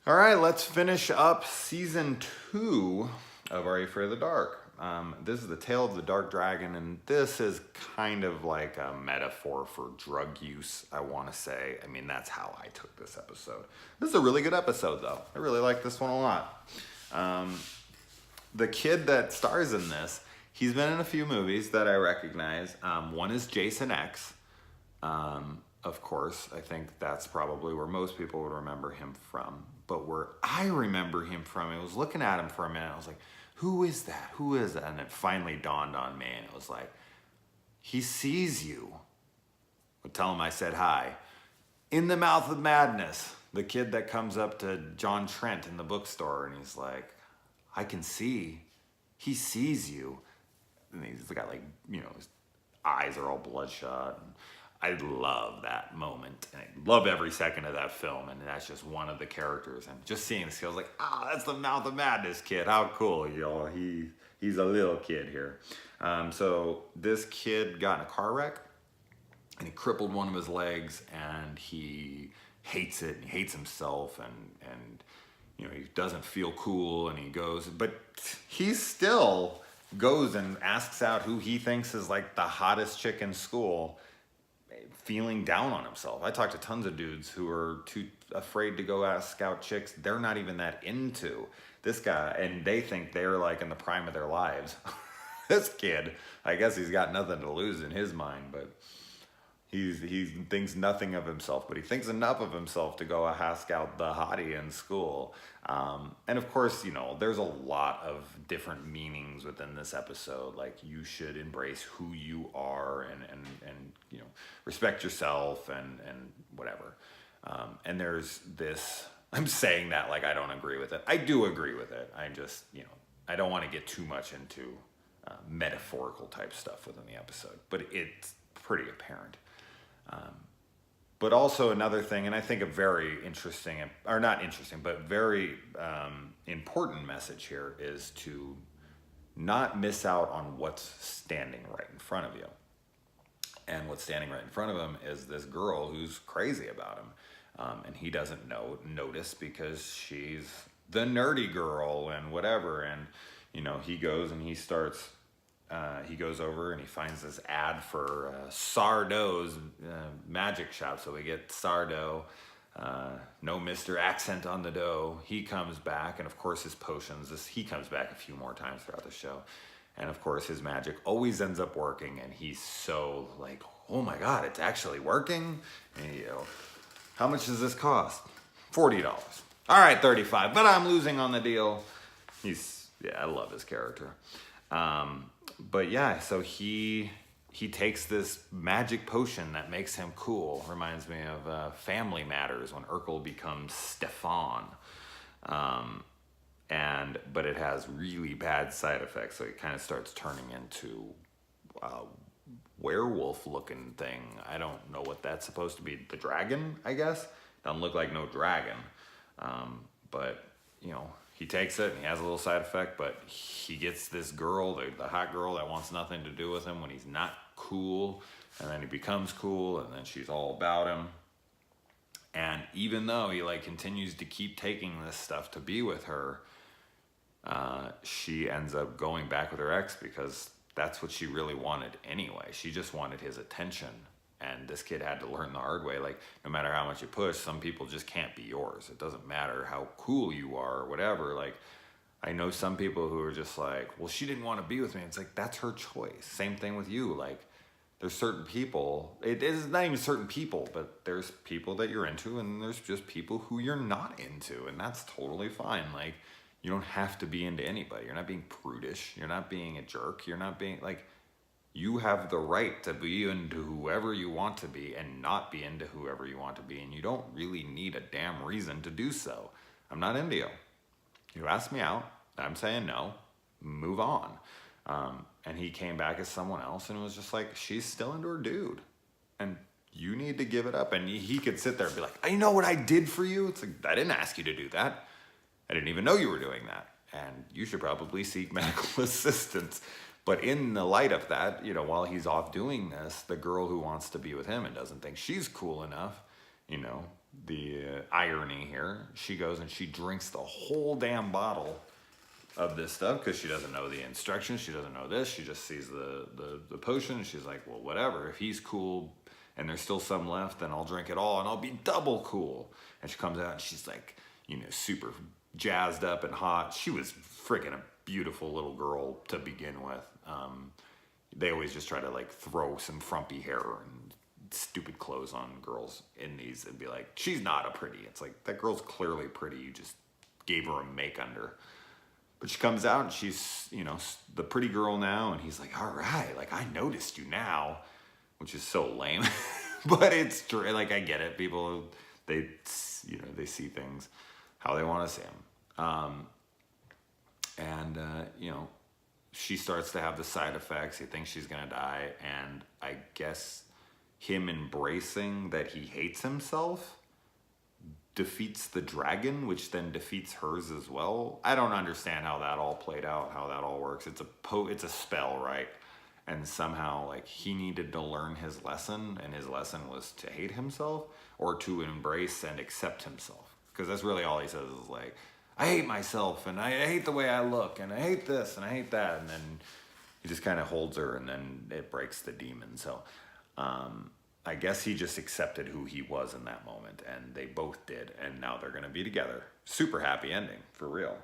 All right, let's finish up season 2 of Are You Afraid of the Dark? This is the Tale of the Dark Dragon, and this is kind of like a metaphor for drug use, I want to say. I mean, that's how I took this episode. This is a really good episode, though. I really like this one a lot. The kid that stars in this, he's been in a few movies that I recognize. One is Jason X. Of course, I think that's probably where most people would remember him from. But where I remember him from, I was looking at him for a minute. I was like, who is that? Who is that? And it finally dawned on me. And it was like, he sees you. I'll tell him I said hi. In the Mouth of Madness, the kid that comes up to John Trent in the bookstore. And he's like, I can see. He sees you. And he's got like, his eyes are all bloodshot. And I love that moment, and I love every second of that film, and that's just one of the characters. And just seeing this, I was like, that's the Mouth of Madness kid. How cool, he's a little kid here. So this kid got in a car wreck, and he crippled one of his legs, and he hates it, and he hates himself, and he doesn't feel cool, and he goes, but he still goes and asks out who he thinks is like the hottest chick in school, feeling down on himself. I talked to tons of dudes who are too afraid to go ask out chicks they're not even that into. This guy, and they think they're like in the prime of their lives. This kid, I guess he's got nothing to lose in his mind, but he thinks nothing of himself, but he thinks enough of himself to go ask out the hottie in school. And of course, there's a lot of different meanings within this episode. Like, you should embrace who you are and respect yourself and whatever. And there's this, I'm saying that like I don't agree with it. I do agree with it. I just, I don't want to get too much into metaphorical type stuff within the episode, but it's pretty apparent. But also another thing, and I think a very interesting, or not interesting, but very important message here is to not miss out on what's standing right in front of you. And what's standing right in front of him is this girl who's crazy about him. And he doesn't notice because she's the nerdy girl and whatever. And, he goes and he starts... he goes over and he finds this ad for Sardo's magic shop. So we get Sardo, no Mr. Accent on the dough. He comes back, and of course his potions, he comes back a few more times throughout the show. And of course his magic always ends up working, and he's so like, oh my God, it's actually working? And how much does this cost? $40. All right, $35, but I'm losing on the deal. I love his character. But yeah, so he takes this magic potion that makes him cool. Reminds me of Family Matters when Urkel becomes Stefan. But it has really bad side effects, so he kind of starts turning into a werewolf-looking thing. I don't know what that's supposed to be. The dragon, I guess? Doesn't look like no dragon. But, he takes it and he has a little side effect, but he gets this girl, the hot girl that wants nothing to do with him when he's not cool, and then he becomes cool, and then she's all about him. And even though he continues to keep taking this stuff to be with her, she ends up going back with her ex because that's what she really wanted anyway. She just wanted his attention. And this kid had to learn the hard way. Like, no matter how much you push, some people just can't be yours. It doesn't matter how cool you are or whatever. Like, I know some people who are just like, well, she didn't want to be with me. It's like, that's her choice. Same thing with you. Like, there's certain people. It is not even certain people, but there's people that you're into, and there's just people who you're not into. And that's totally fine. Like, you don't have to be into anybody. You're not being prudish. You're not being a jerk. You're not being, like... You have the right to be into whoever you want to be and not be into whoever you want to be. And you don't really need a damn reason to do so. I'm not into you. You asked me out. I'm saying no. Move on. And he came back as someone else, and it was just like, she's still into her dude. And you need to give it up. And he could sit there and be like, I know what I did for you. It's like, I didn't ask you to do that. I didn't even know you were doing that. And you should probably seek medical assistance. But in the light of that, while he's off doing this, the girl who wants to be with him and doesn't think she's cool enough, irony here. She goes and she drinks the whole damn bottle of this stuff because she doesn't know the instructions. She doesn't know this. She just sees the potion. She's like, well, whatever. If he's cool and there's still some left, then I'll drink it all and I'll be double cool. And she comes out and she's like, you know, super jazzed up and hot. She was freaking a beautiful little girl to begin with. They always just try to like throw some frumpy hair and stupid clothes on girls in these and be like, she's not a pretty. It's like, that girl's clearly pretty. You just gave her a make under. But she comes out and she's, you know, the pretty girl now. And he's like, all right, like I noticed you now, which is so lame. But it's true. Like, I get it. People, they, you know, they see things how they want to see them. You know, she starts to have the side effects. He thinks she's going to die. And I guess him embracing that he hates himself defeats the dragon, which then defeats hers as well. I don't understand how that all played out, how that all works. It's a spell, right? And somehow, like, he needed to learn his lesson, and his lesson was to hate himself or to embrace and accept himself. Because that's really all he says is like, I hate myself, and I hate the way I look, and I hate this, and I hate that. And then he just kind of holds her, and then it breaks the demon. So I guess he just accepted who he was in that moment, and they both did, and now they're going to be together. Super happy ending, for real.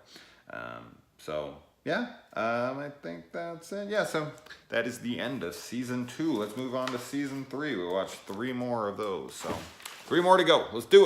Yeah, I think that's it. Yeah, so that is the end of season 2. Let's move on to season 3. We watched 3 more of those, so 3 more to go. Let's do it.